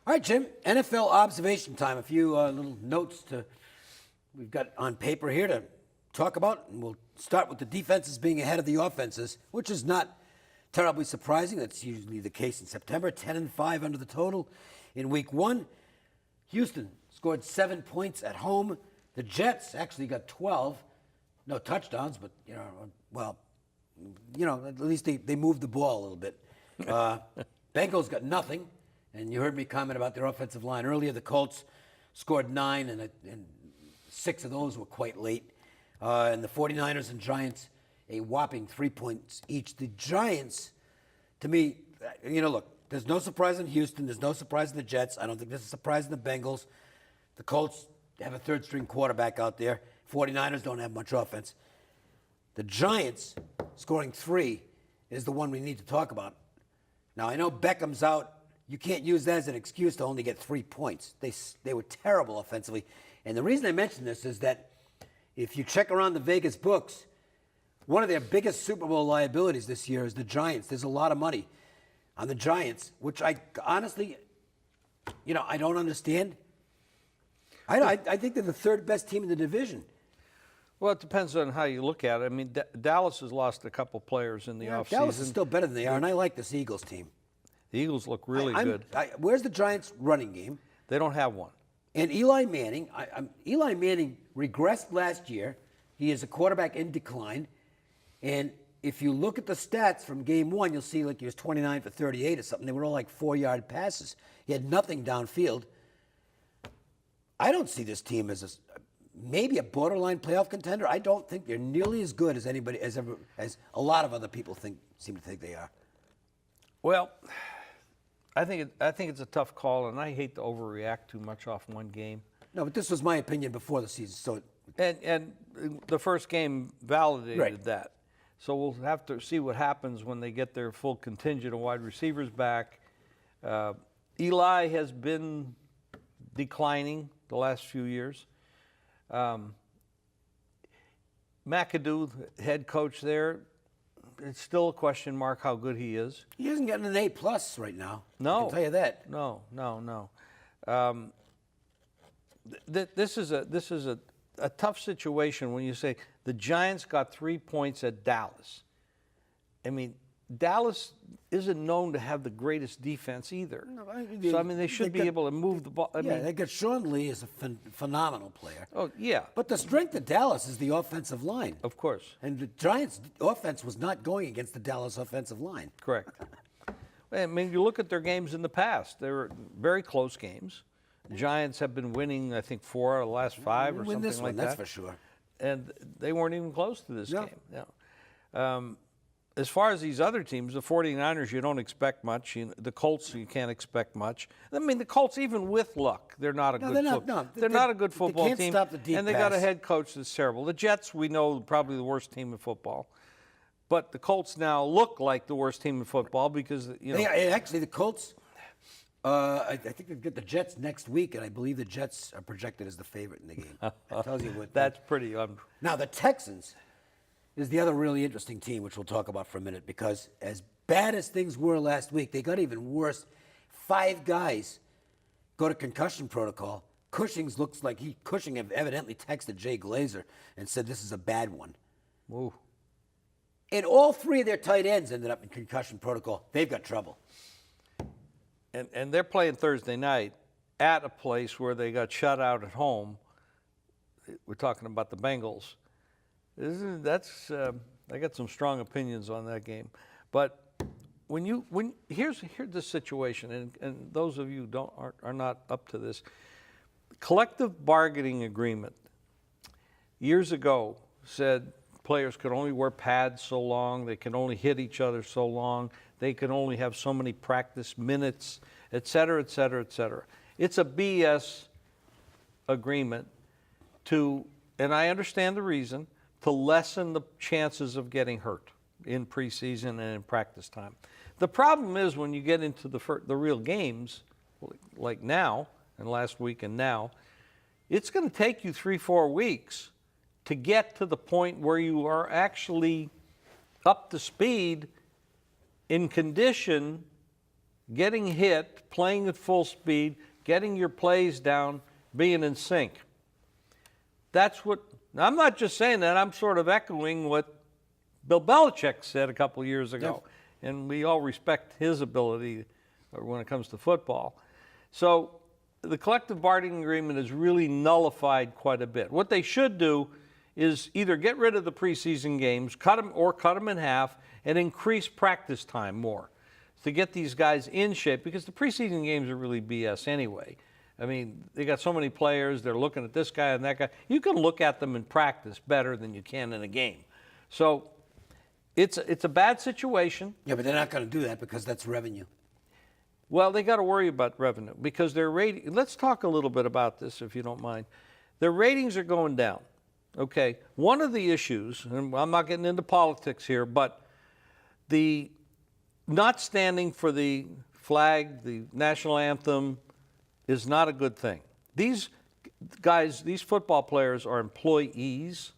All right, Jim, NFL observation time. A few little notes we've got on paper here to talk about, and we'll start with the defenses being ahead of the offenses, which is not terribly surprising. That's usually the case in September. 10-5 under the total in Week 1. Houston scored 7 points at home. The Jets actually got 12. No touchdowns, but, at least they moved the ball a little bit. Bengals got nothing, and you heard me comment about their offensive line earlier. The Colts scored 9, and 6 of those were quite late. And the 49ers and Giants, a whopping 3 points each. The Giants, to me, look, there's no surprise in Houston. There's no surprise in the Jets. I don't think there's a surprise in the Bengals. The Colts have a third-string quarterback out there. 49ers don't have much offense. The Giants scoring 3 is the one we need to talk about. Now, I know Beckham's out. You can't use that as an excuse to only get 3 points. They were terrible offensively. And the reason I mention this is that if you check around the Vegas books, one of their biggest Super Bowl liabilities this year is the Giants. There's a lot of money on the Giants, which I honestly, I don't understand. I think they're the third best team in the division. Well, it depends on how you look at it. I mean, Dallas has lost a couple players in the offseason. Dallas is still better than they are, and I like this Eagles team. The Eagles look really good. Where's the Giants' running game? They don't have one. And Eli Manning, Eli Manning regressed last year. He is a quarterback in decline. And if you look at the stats from game 1, you'll see like he was 29 for 38 or something. They were all like 4-yard passes. He had nothing downfield. I don't see this team as maybe a borderline playoff contender. I don't think they're nearly as good as anybody as a lot of other people seem to think they are. Well, I think it's a tough call, and I hate to overreact too much off one game. No, but this was my opinion before the season. So and the first game validated Right. that. So we'll have to see what happens when they get their full contingent of wide receivers back. Eli has been declining the last few years. McAdoo, the head coach there, it's still a question mark how good he is. he hasn't gotten an A+ right now. No. I can tell you that. No. This is a tough situation when you say the Giants got 3 points at Dallas. I mean, Dallas isn't known to have the greatest defense either. No, they should be able to move the ball. They got Sean Lee as a phenomenal player. Oh, yeah. But the strength of Dallas is the offensive line. Of course. And the Giants' offense was not going against the Dallas offensive line. Correct. I mean, you look at their games in the past. They were very close games. The Giants have been winning, I think, 4 out of the last 5 or something this like one, that. that's for sure. And they weren't even close to this No. game. No. As far as these other teams, the 49ers, you don't expect much. The Colts, you can't expect much. I mean, the Colts, even with luck, they're not a good football. They're not a good football they can't team. Stop the deep and they got a head coach that's terrible. The Jets, we know, probably the worst team in football. But the Colts now look like the worst team in football because actually, the Colts. I think they get the Jets next week, and I believe the Jets are projected as the favorite in the game. That tells you what. That's pretty. Now the Texans is the other really interesting team, which we'll talk about for a minute, because as bad as things were last week, they got even worse. 5 guys go to concussion protocol. Cushing evidently texted Jay Glazer and said this is a bad one. Ooh. And all 3 of their tight ends ended up in concussion protocol. They've got trouble. And they're playing Thursday night at a place where they got shut out at home. We're talking about the Bengals. I got some strong opinions on that game. But here's the situation, and those of you are not up to this. Collective bargaining agreement years ago said players could only wear pads so long, they could only hit each other so long, they could only have so many practice minutes, et cetera, et cetera, et cetera. It's a BS agreement and I understand the reason, to lessen the chances of getting hurt in preseason and in practice time. The problem is when you get into the real games, like now and last week and now, it's going to take you 3-4 weeks to get to the point where you are actually up to speed in condition getting hit, playing at full speed, getting your plays down, being in sync. That's what, I'm not just saying that, I'm sort of echoing what Bill Belichick said a couple years ago. Yeah. And we all respect his ability when it comes to football. So the collective bargaining agreement has really nullified quite a bit. What they should do is either get rid of the preseason games, cut them in half, and increase practice time more to get these guys in shape, because the preseason games are really BS anyway. I mean, they got so many players, they're looking at this guy and that guy. You can look at them in practice better than you can in a game. So it's a bad situation. Yeah, but they're not going to do that because that's revenue. Well, they got to worry about revenue because their rating. Let's talk a little bit about this, if you don't mind. Their ratings are going down. Okay, one of the issues, and I'm not getting into politics here, but the not standing for the flag, the national anthem, is not a good thing. These guys, these football players are employees.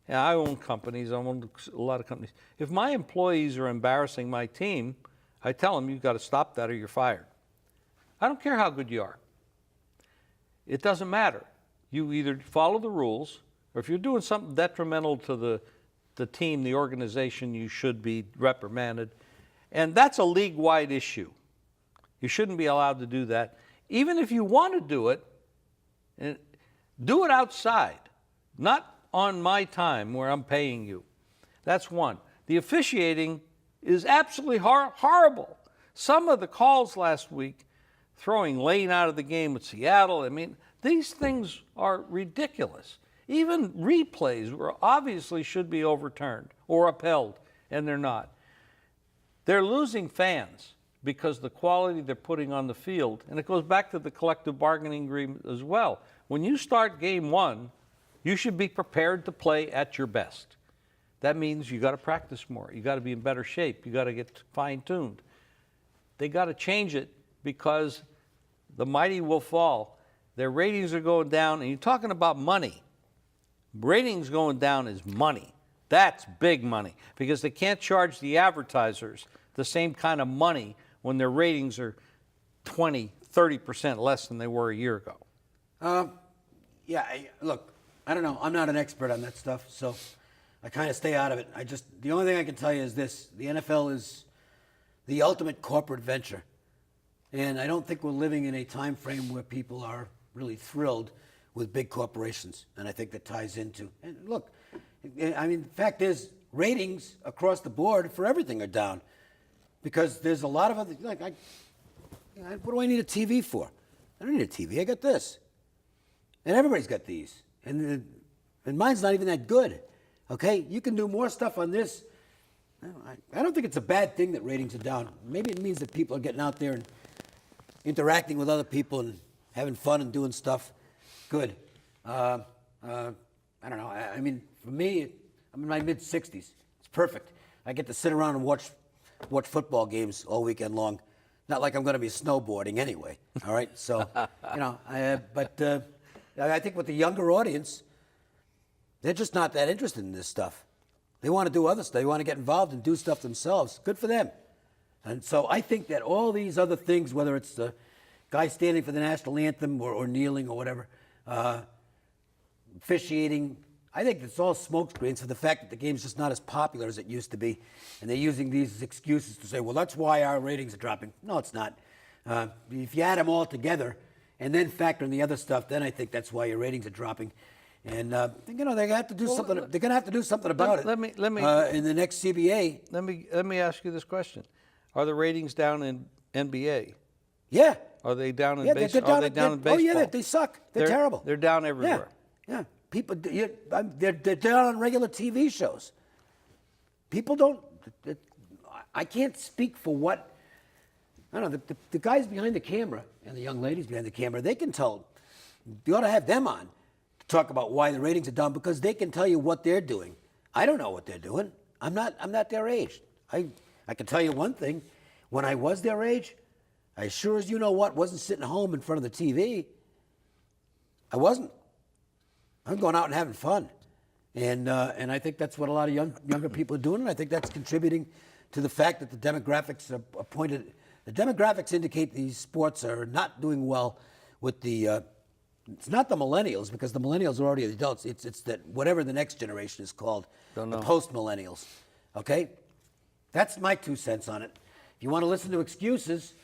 And I own companies. I own a lot of companies. If my employees are embarrassing my team, I tell them, you've got to stop that or you're fired. I don't care how good you are. It doesn't matter. You either follow the rules, or if you're doing something detrimental to the team, the organization, you should be reprimanded. And that's a league-wide issue. You shouldn't be allowed to do that. Even if you want to do it outside, not on my time where I'm paying you. That's one. The officiating is absolutely horrible. Some of the calls last week, throwing Lane out of the game with Seattle, I mean, these things are ridiculous. Even replays obviously should be overturned or upheld, and they're not. They're losing fans because the quality they're putting on the field, and it goes back to the collective bargaining agreement as well. When you start game one, you should be prepared to play at your best. That means you got to practice more. You got to be in better shape. You got to get fine-tuned. They got to change it because the mighty will fall. Their ratings are going down, and you're talking about money. Ratings going down is money. That's big money because they can't charge the advertisers the same kind of money when their ratings are 20, 30% less than they were a year ago. Look, I don't know. I'm not an expert on that stuff, so I kind of stay out of it. The only thing I can tell you is this. The NFL is the ultimate corporate venture. And I don't think we're living in a time frame where people are really thrilled with big corporations. And I think that ties into, and look, I mean, the fact is, ratings across the board for everything are down. Because there's a lot of other, like, what do I need a TV for? I don't need a TV, I got this. And everybody's got these. And mine's not even that good. Okay, you can do more stuff on this. I don't think it's a bad thing that ratings are down. Maybe it means that people are getting out there and interacting with other people and having fun and doing stuff. Good. I don't know. I mean, for me, I'm in my mid-60s. It's perfect. I get to sit around and watch football games all weekend long. Not like I'm going to be snowboarding anyway. All right, so I think with the younger audience, they're just not that interested in this stuff. They want to do other stuff. They want to get involved and do stuff themselves. Good for them. And so I think that all these other things, whether it's the guy standing for the national anthem or kneeling or whatever, officiating, I think it's all smokescreens for the fact that the game's just not as popular as it used to be. And they're using these excuses to say, well, that's why our ratings are dropping. No, it's not. If you add them all together and then factor in the other stuff, then I think that's why your ratings are dropping. And they have to do something. They're going to have to do something about it. Let me in the next CBA. Let me ask you this question: are the ratings down in NBA? Yeah. Are they down in baseball? Are they down in baseball? Oh yeah, they suck. They're terrible. They're down everywhere. Yeah. People, they're down on regular TV shows. People don't. I can't speak for what. I don't know. The guys behind the camera and the young ladies behind the camera, they can tell. You ought to have them on to talk about why the ratings are down because they can tell you what they're doing. I don't know what they're doing. I'm not their age. I can tell you one thing. When I was their age, I sure as you know what wasn't sitting home in front of the TV. I wasn't. I'm going out and having fun, and I think that's what a lot of younger people are doing. And I think that's contributing to the fact that the demographics are pointed The demographics indicate these sports are not doing well with the. It's not the millennials because the millennials are already adults. It's that whatever the next generation is called, Don't the know. post-millennials. Okay, that's my 2 cents on it. If you want to listen to excuses,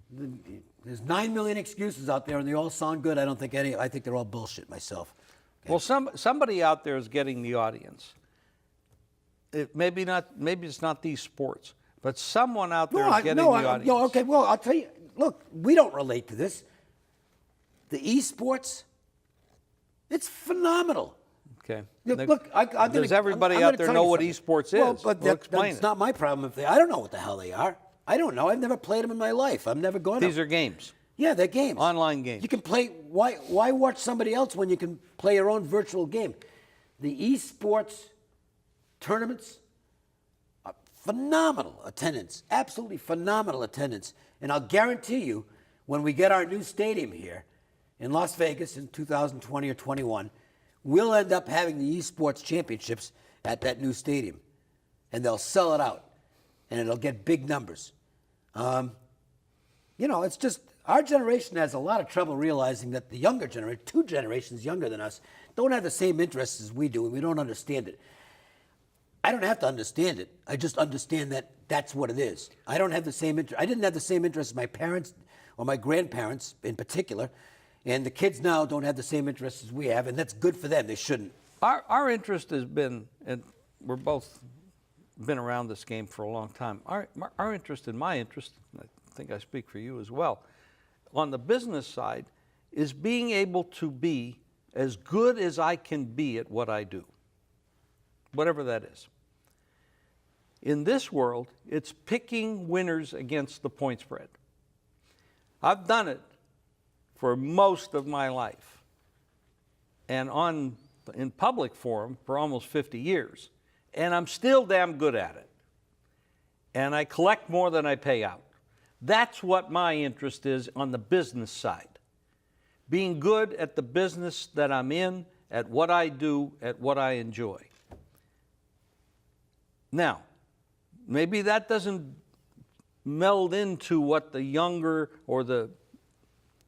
there's 9 million excuses out there, and they all sound good. I don't think any. I think they're all bullshit myself. Okay? Well, somebody out there is getting the audience. Maybe it's not these sports, but someone out there is getting the audience. No, okay. Well, I'll tell you. Look, we don't relate to this. The esports, it's phenomenal. Okay. Look, Does everybody out there know what esports is? But Explain that's it. not my problem. I don't know what the hell they are. I don't know. I've never played them in my life. I'm never going to. These are games. Yeah, they're games. Online games. You can play. Why watch somebody else when you can play your own virtual game? The esports tournaments, phenomenal attendance, absolutely phenomenal attendance. And I'll guarantee you, when we get our new stadium here in Las Vegas in 2020 or 21, we'll end up having the esports championships at that new stadium, and they'll sell it out, and it'll get big numbers. It's just our generation has a lot of trouble realizing that the younger generation, 2 generations younger than us, don't have the same interests as we do, and we don't understand it. I don't have to understand it. I just understand that that's what it is. I don't have the same interest. I didn't have the same interest as my parents or my grandparents in particular, and the kids now don't have the same interests as we have, and that's good for them. They shouldn't. Our interest has been, and we're both been around this game for a long time. Our interest and my interest, and I think I speak for you as well, on the business side, is being able to be as good as I can be at what I do, whatever that is. In this world, it's picking winners against the point spread. I've done it for most of my life, and in public forum for almost 50 years, and I'm still damn good at it. And I collect more than I pay out. That's what my interest is on the business side. Being good at the business that I'm in, at what I do, at what I enjoy. Now, maybe that doesn't meld into what the younger or the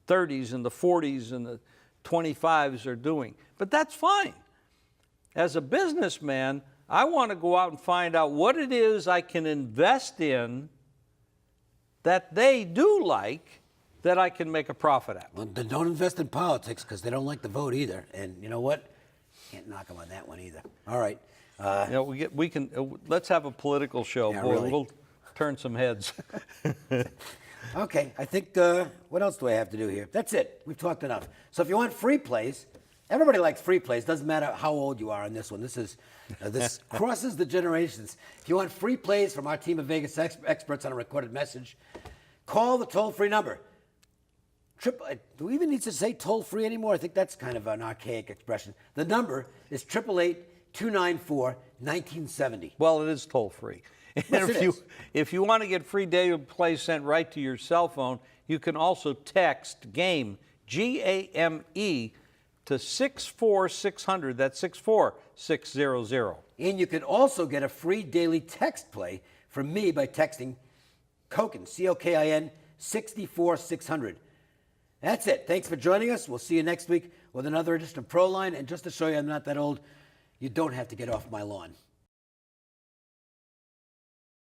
30s and the 40s and the 25s are doing. But that's fine. As a businessman, I want to go out and find out what it is I can invest in that they do like that I can make a profit at. Well, then don't invest in politics because they don't like the vote either. And you know what? Can't knock them on that one either. All right. Let's have a political show. Yeah, Boy, really. we'll turn some heads. Okay, I think, what else do I have to do here? That's it. We've talked enough. So if you want free plays, everybody likes free plays. Doesn't matter how old you are on this one. This crosses the generations. If you want free plays from our team of Vegas experts on a recorded message, call the toll-free number. Do we even need to say toll-free anymore? I think that's kind of an archaic expression. The number is 888-294-1970. Well, it is toll-free. And if you want to get free daily plays sent right to your cell phone, you can also text GAME, G-A-M-E, to 64600. That's 64600. And you can also get a free daily text play from me by texting Cokin, C-O-K-I-N, 64600. That's it. Thanks for joining us. We'll see you next week with another edition of Proline. And just to show you I'm not that old, you don't have to get off my lawn.